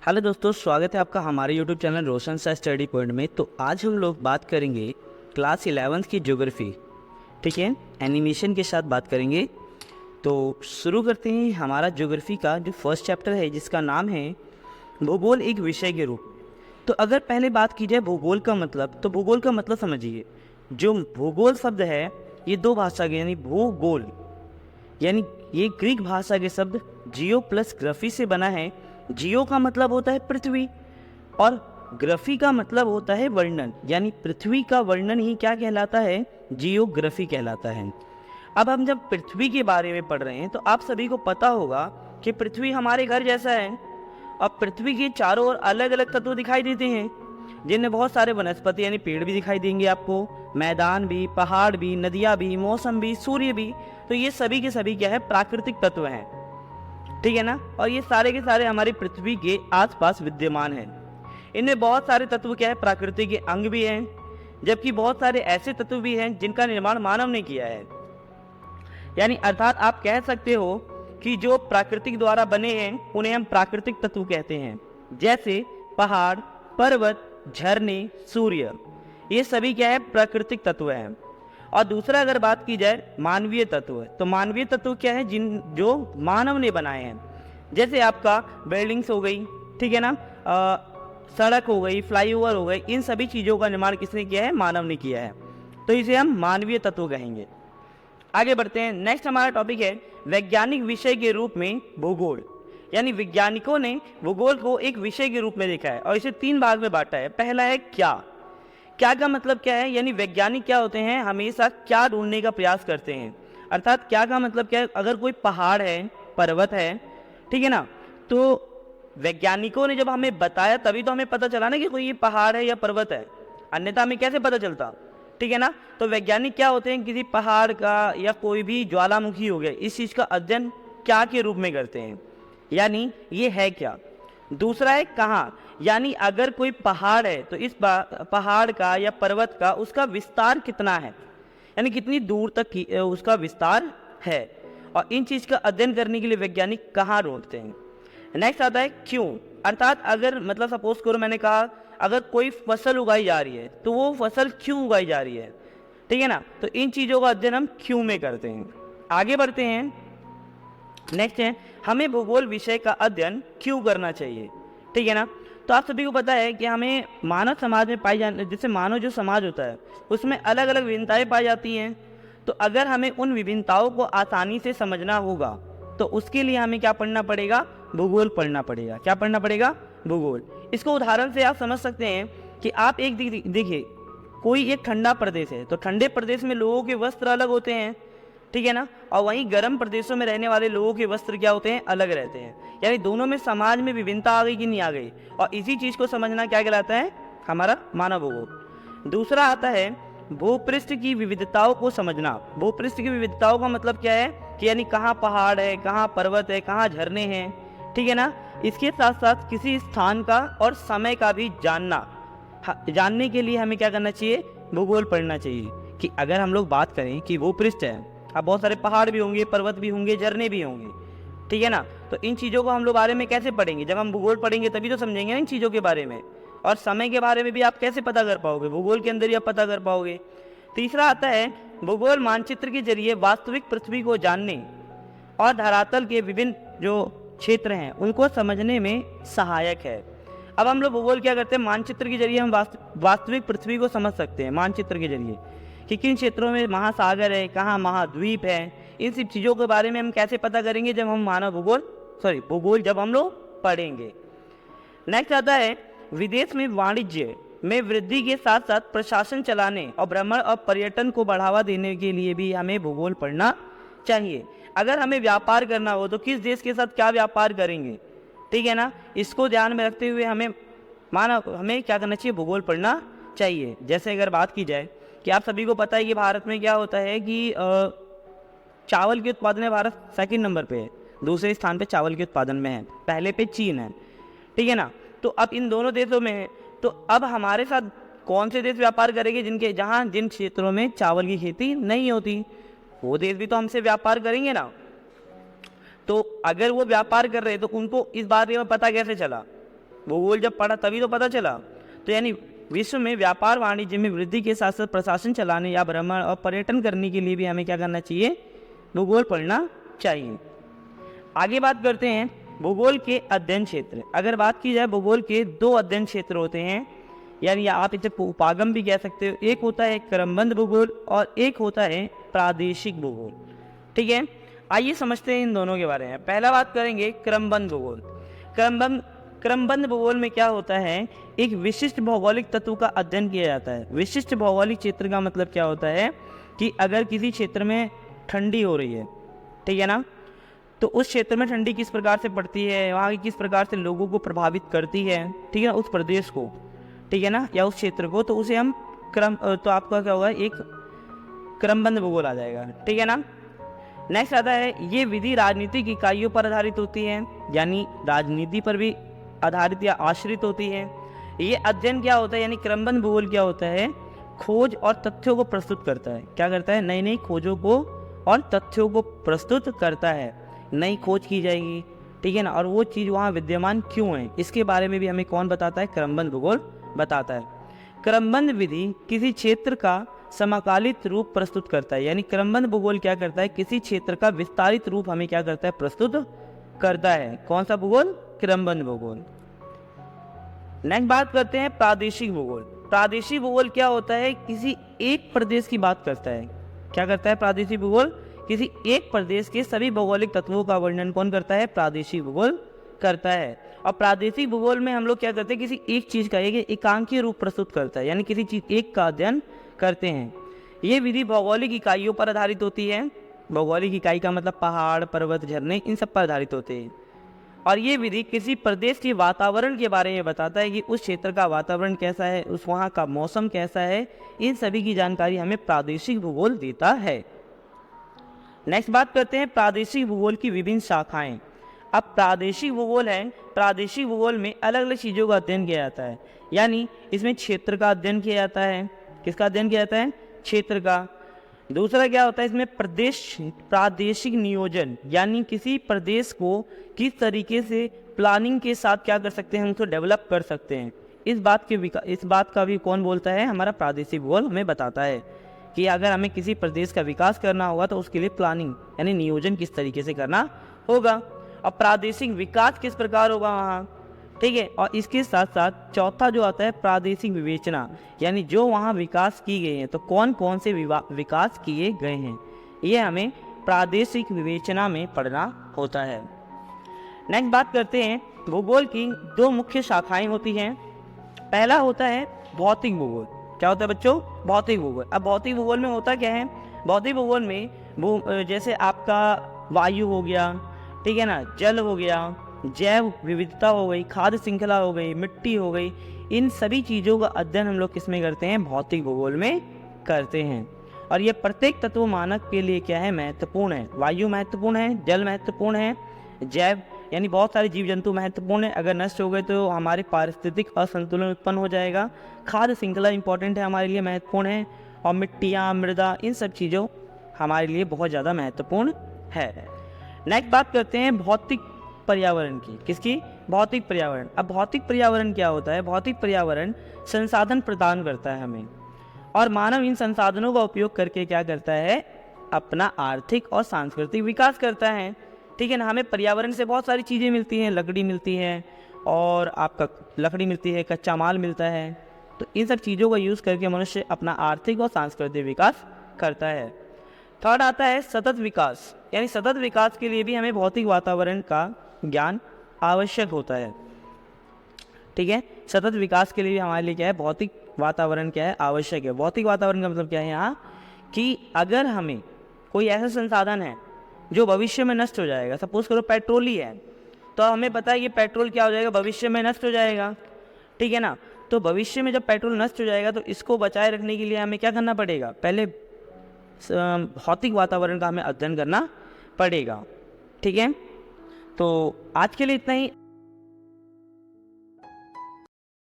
Hello दोस्तों, स्वागत है आपका हमारे यूट्यूब चैनल रोशन सा स्टडी पॉइंट में। तो आज हम लोग बात करेंगे क्लास 11th की ज्योग्राफी। ठीक है, एनिमेशन के साथ बात करेंगे। तो शुरू करते हैं हमारा ज्योग्राफी का जो फर्स्ट चैप्टर है, जिसका नाम है भूगोल एक विषय के रूप। तो अगर पहले बात की जाए भूगोल का मतलब, तो भूगोल का मतलब समझिए, जो भूगोल शब्द है ये दो भाषा के यानी भूगोल यानी ये ग्रीक भाषा के शब्द जियो प्लस ग्राफी से बना है। जियो का मतलब होता है पृथ्वी और ग्राफी का मतलब होता है वर्णन, यानी पृथ्वी का वर्णन ही क्या कहलाता है, जियोग्राफी कहलाता है। अब हम जब पृथ्वी के बारे में पढ़ रहे हैं तो आप सभी को पता होगा कि पृथ्वी हमारे घर जैसा है और पृथ्वी के चारों ओर अलग अलग तत्व दिखाई देते हैं, जिनमें बहुत सारे वनस्पति यानी पेड़ भी दिखाई देंगे आपको, मैदान भी, पहाड़ भी, नदियाँ भी, मौसम भी, सूर्य भी। तो ये सभी के सभी क्या है, प्राकृतिक तत्व हैं। ठीक है ना। और ये सारे के सारे हमारी पृथ्वी के आसपास विद्यमान हैं। इनमें बहुत सारे तत्व क्या है, प्राकृतिक के अंग भी हैं, जबकि बहुत सारे ऐसे तत्व भी हैं जिनका निर्माण मानव ने किया है। यानी अर्थात आप कह सकते हो कि जो प्राकृतिक द्वारा बने हैं उन्हें हम प्राकृतिक तत्व कहते हैं, जैसे पहाड़, पर्वत, झरने, सूर्य, ये सभी क्या है, प्राकृतिक तत्व हैं। और दूसरा अगर बात की जाए मानवीय तत्व, तो मानवीय तत्व क्या है, जो मानव ने बनाए हैं। जैसे आपका बिल्डिंग्स हो गई, ठीक है ना, सड़क हो गई, फ्लाईओवर हो गई, इन सभी चीज़ों का निर्माण किसने किया है, मानव ने किया है। तो इसे हम मानवीय तत्व कहेंगे। आगे बढ़ते हैं। नेक्स्ट हमारा टॉपिक है वैज्ञानिक विषय के रूप में भूगोल। यानी वैज्ञानिकों ने भूगोल को एक विषय के रूप में देखा है और इसे 3 भाग में बांटा है। पहला है क्या। क्या का मतलब क्या है, यानी वैज्ञानिक क्या होते हैं, हमेशा क्या ढूंढने का प्रयास करते हैं। अर्थात क्या का मतलब क्या है, अगर कोई पहाड़ है, पर्वत है, ठीक है ना, तो वैज्ञानिकों ने जब हमें बताया तभी तो हमें पता चला ना कि कोई ये पहाड़ है या पर्वत है, अन्यथा हमें कैसे पता चलता। ठीक है ना। तो वैज्ञानिक क्या होते हैं, किसी पहाड़ का या कोई भी ज्वालामुखी हो गया, इस चीज़ का अध्ययन क्या के रूप में करते हैं, यानी ये है क्या। दूसरा है कहाँ, यानी अगर कोई पहाड़ है तो इस पहाड़ का या पर्वत का उसका विस्तार कितना है, यानी कितनी दूर तक उसका विस्तार है। और इन चीज़ का अध्ययन करने के लिए वैज्ञानिक कहाँ ढूंढते हैं। नेक्स्ट आता है क्यों। अर्थात अगर मतलब सपोज करो मैंने कहा अगर कोई फसल उगाई जा रही है तो वो फसल क्यों उगाई जा रही है, ठीक है ना। तो इन चीज़ों का अध्ययन हम क्यों में करते हैं। आगे बढ़ते हैं। नेक्स्ट है हमें भूगोल विषय का अध्ययन क्यों करना चाहिए। ठीक है ना। तो आप सभी को पता है कि हमें मानव समाज में पाई जाने, जैसे मानव जो समाज होता है उसमें अलग अलग विभिन्नताएं पाई जाती हैं। तो अगर हमें उन विभिन्नताओं को आसानी से समझना होगा तो उसके लिए हमें क्या पढ़ना पड़ेगा, भूगोल पढ़ना पड़ेगा। क्या पढ़ना पड़ेगा, भूगोल। इसको उदाहरण से आप समझ सकते हैं कि आप एक देखिए, कोई एक ठंडा प्रदेश है तो ठंडे प्रदेश में लोगों के वस्त्र अलग होते हैं, ठीक है ना, और वहीं गर्म प्रदेशों में रहने वाले लोगों के वस्त्र क्या होते हैं, अलग रहते हैं। यानी दोनों में समाज में विभिन्नता आ गई कि नहीं आ गई, और इसी चीज़ को समझना क्या कहलाता है, हमारा मानव भूगोल। दूसरा आता है भूपृष्ठ की विविधताओं को समझना। भूपृष्ठ की विविधताओं का मतलब क्या है कि यानी कहाँ पहाड़ है, कहाँ पर्वत है, कहाँ झरने हैं, ठीक है ना। इसके साथ साथ किसी स्थान का और समय का भी जानने के लिए हमें क्या करना चाहिए, भूगोल पढ़ना चाहिए। कि अगर हम लोग बात करें कि भूपृष्ठ है, अब बहुत सारे पहाड़ भी होंगे, पर्वत भी होंगे, झरने भी होंगे, ठीक है ना। तो इन चीज़ों को हम लोग बारे में कैसे पढ़ेंगे, जब हम भूगोल पढ़ेंगे तभी तो समझेंगे ना इन चीज़ों के बारे में। और समय के बारे में भी आप कैसे पता कर पाओगे, भूगोल के अंदर ही आप पता कर पाओगे। तीसरा आता है भूगोल मानचित्र के जरिए वास्तविक पृथ्वी को जानने और धरातल के विभिन्न जो क्षेत्र हैं उनको समझने में सहायक है। अब हम लोग भूगोल क्या करते हैं, मानचित्र के जरिए हम वास्तविक पृथ्वी को समझ सकते हैं। मानचित्र के जरिए कि किन क्षेत्रों में महासागर है, कहाँ महाद्वीप है, इन सब चीज़ों के बारे में हम कैसे पता करेंगे, जब हम भूगोल जब हम लोग पढ़ेंगे। नेक्स्ट आता है विदेश में वाणिज्य में वृद्धि के साथ साथ प्रशासन चलाने और भ्रमण और पर्यटन को बढ़ावा देने के लिए भी हमें भूगोल पढ़ना चाहिए। अगर हमें व्यापार करना हो तो किस देश के साथ क्या व्यापार करेंगे, ठीक है ना, इसको ध्यान में रखते हुए हमें क्या करना चाहिए, भूगोल पढ़ना चाहिए। जैसे अगर बात की जाए कि आप सभी को पता है कि भारत में क्या होता है कि चावल के उत्पादन में भारत सेकंड नंबर पे है, दूसरे स्थान पे चावल के उत्पादन में है, पहले पे चीन है, ठीक है ना। तो अब इन दोनों देशों में है, तो अब हमारे साथ कौन से देश व्यापार करेंगे, जिन क्षेत्रों में चावल की खेती नहीं होती, वो देश भी तो हमसे व्यापार करेंगे ना। तो अगर वो व्यापार कर रहे हैं तो उनको इस बारे में पता कैसे चला, भूगोल जब पढ़ा तभी तो पता चला। तो यानी विश्व में व्यापार वाणिज्य में वृद्धि के साथ साथ प्रशासन चलाने या भ्रमण और पर्यटन करने के लिए भी हमें क्या करना चाहिए, भूगोल पढ़ना चाहिए। आगे बात करते हैं भूगोल के अध्ययन क्षेत्र। अगर बात की जाए भूगोल के 2 अध्ययन क्षेत्र होते हैं, यानी आप इसे उपागम भी कह सकते हो। एक होता है क्रमबद्ध भूगोल और एक होता है प्रादेशिक भूगोल। ठीक है, आइए समझते हैं इन दोनों के बारे में। पहला बात करेंगे क्रमबद्ध भूगोल। क्रमबद्ध भूगोल में क्या होता है, एक विशिष्ट भौगोलिक तत्व का अध्ययन किया जाता है। विशिष्ट भौगोलिक क्षेत्र का मतलब क्या होता है कि अगर किसी क्षेत्र में ठंडी हो रही है, ठीक है ना, तो उस क्षेत्र में ठंडी किस प्रकार से पड़ती है, वहाँ की किस प्रकार से लोगों को प्रभावित करती है, ठीक है ना, उस प्रदेश को, ठीक है ना, या उस क्षेत्र को, तो उसे हम तो आपका क्या होगा, एक क्रमबद्ध भूगोल आ जाएगा। ठीक है ना। नेक्स्ट आता है, ये विधि राजनीतिक इकाइयों पर आधारित होती है, यानी राजनीति पर भी आधारित या आश्रित होती है। ये अध्ययन क्या होता है, यानी क्रमबद्ध भूगोल क्या होता है, खोज और तथ्यों को प्रस्तुत करता है। क्या करता है, नई नई खोजों को और तथ्यों को प्रस्तुत करता है। नई खोज की जाएगी, ठीक है ना, और वो चीज़ वहाँ विद्यमान क्यों है, इसके बारे में भी हमें कौन बताता है, क्रमबद्ध भूगोल बताता है। क्रमबद्ध विधि किसी क्षेत्र का समकालित रूप प्रस्तुत करता है, यानी क्रमबद्ध भूगोल क्या करता है, किसी क्षेत्र का विस्तारित रूप हमें क्या करता है, प्रस्तुत करता है। कौन सा भूगोल, क्रमबद्ध भूगोल। नेक्स्ट बात करते हैं प्रादेशिक भूगोल। प्रादेशिक भूगोल क्या होता है, किसी एक प्रदेश की बात करता है। क्या करता है प्रादेशिक भूगोल, किसी एक प्रदेश के सभी भौगोलिक तत्वों का वर्णन कौन करता है, प्रादेशिक भूगोल करता है। और प्रादेशिक भूगोल में हम लोग क्या करते हैं, किसी एक चीज़ का एक एकांकीय रूप प्रस्तुत करता है, यानी किसी चीज़ एक का अध्ययन करते हैं। ये विधि भौगोलिक इकाइयों पर आधारित होती है। भौगोलिक इकाई का मतलब पहाड़, पर्वत, झरने, इन सब पर आधारित होते हैं। और ये विधि किसी प्रदेश के वातावरण के बारे में बताता है कि उस क्षेत्र का वातावरण कैसा है, उस वहाँ का मौसम कैसा है, इन सभी की जानकारी हमें प्रादेशिक भूगोल देता है। नेक्स्ट बात करते हैं प्रादेशिक भूगोल की विभिन्न शाखाएं। अब प्रादेशिक भूगोल है, प्रादेशिक भूगोल में अलग अलग चीज़ों का अध्ययन किया जाता है, यानी इसमें क्षेत्र का अध्ययन किया जाता है। किसका अध्ययन किया जाता है, क्षेत्र का। दूसरा क्या होता है, इसमें प्रादेशिक नियोजन, यानी किसी प्रदेश को किस तरीके से प्लानिंग के साथ क्या कर सकते हैं, उनको डेवलप कर सकते हैं। इस बात का भी कौन बोलता है, हमारा प्रादेशिक भूगोल हमें बताता है कि अगर हमें किसी प्रदेश का विकास करना होगा तो उसके लिए प्लानिंग यानी नियोजन किस तरीके से करना होगा, और प्रादेशिक विकास किस प्रकार होगा वहाँ, ठीक है। और इसके साथ साथ चौथा जो आता है प्रादेशिक विवेचना, यानी जो वहाँ विकास की गए हैं तो कौन कौन से विकास किए गए हैं, ये हमें प्रादेशिक विवेचना में पढ़ना होता है। नेक्स्ट बात करते हैं, भूगोल की 2 मुख्य शाखाएं होती हैं। पहला होता है भौतिक भूगोल। क्या होता है बच्चों, भौतिक भूगोल। अब भौतिक भूगोल में होता क्या है, भौतिक भूगोल में जैसे आपका वायु हो गया, ठीक है ना, जल हो गया, जैव विविधता हो गई, खाद्य श्रृंखला हो गई, मिट्टी हो गई, इन सभी चीज़ों का अध्ययन हम लोग किसमें करते हैं, भौतिक भूगोल में करते हैं। और ये प्रत्येक तत्व मानक के लिए क्या है, महत्वपूर्ण है। वायु महत्वपूर्ण है, जल महत्वपूर्ण है, जैव यानी बहुत सारे जीव जंतु महत्वपूर्ण है, अगर नष्ट हो गए तो हमारे पारिस्थितिक असंतुलन उत्पन्न हो जाएगा। खाद्य श्रृंखला इंपॉर्टेंट है, हमारे लिए महत्वपूर्ण है, और मिट्टियाँ, मृदा, इन सब चीज़ों हमारे लिए बहुत ज़्यादा महत्वपूर्ण है। नेक्स्ट बात करते हैं भौतिक पर्यावरण की। किसकी, भौतिक पर्यावरण। अब भौतिक पर्यावरण क्या होता है, भौतिक पर्यावरण संसाधन प्रदान करता है हमें, और मानव इन संसाधनों का उपयोग करके क्या करता है, अपना आर्थिक और सांस्कृतिक विकास करता है, ठीक है ना। हमें पर्यावरण से बहुत सारी चीज़ें मिलती हैं, लकड़ी मिलती है, और आपका लकड़ी मिलती है, कच्चा माल मिलता है, तो इन सब चीज़ों का यूज़ करके मनुष्य अपना आर्थिक और सांस्कृतिक विकास करता है। थर्ड आता है सतत विकास, यानी सतत विकास के लिए भी हमें भौतिक वातावरण का ज्ञान आवश्यक होता है, ठीक है। सतत विकास के लिए हमारे लिए क्या है, भौतिक वातावरण क्या है, आवश्यक है। भौतिक वातावरण का मतलब क्या है यहाँ, कि अगर हमें कोई ऐसा संसाधन है जो भविष्य में नष्ट हो जाएगा, सपोज करो पेट्रोल ही है, तो हमें पता है कि पेट्रोल क्या हो जाएगा, भविष्य में नष्ट हो जाएगा, ठीक है ना। तो भविष्य में जब पेट्रोल नष्ट हो जाएगा तो इसको बचाए रखने के लिए हमें क्या करना पड़ेगा, पहले भौतिक वातावरण का हमें अध्ययन करना पड़ेगा, ठीक है। तो आज के लिए इतना ही।